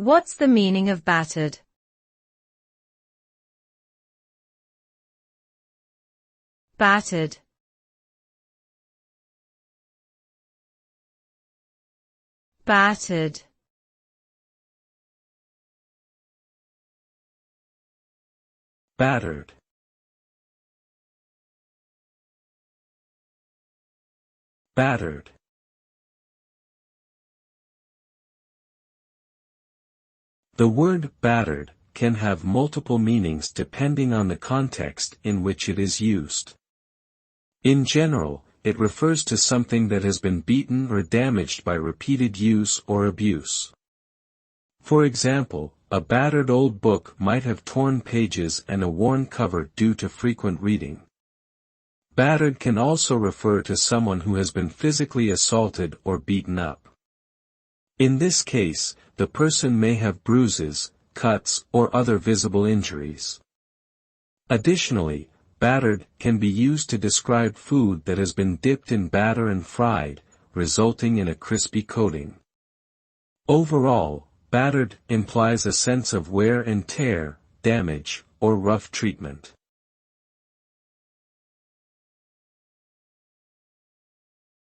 What's the meaning of battered? Battered. Battered. Battered. Battered. The word battered can have multiple meanings depending on the context in which it is used. In general, it refers to something that has been beaten or damaged by repeated use or abuse. For example, a battered old book might have torn pages and a worn cover due to frequent reading. Battered can also refer to someone who has been physically assaulted or beaten up. In this case, the person may have bruises, cuts, or other visible injuries. Additionally, battered can be used to describe food that has been dipped in batter and fried, resulting in a crispy coating. Overall, battered implies a sense of wear and tear, damage, or rough treatment.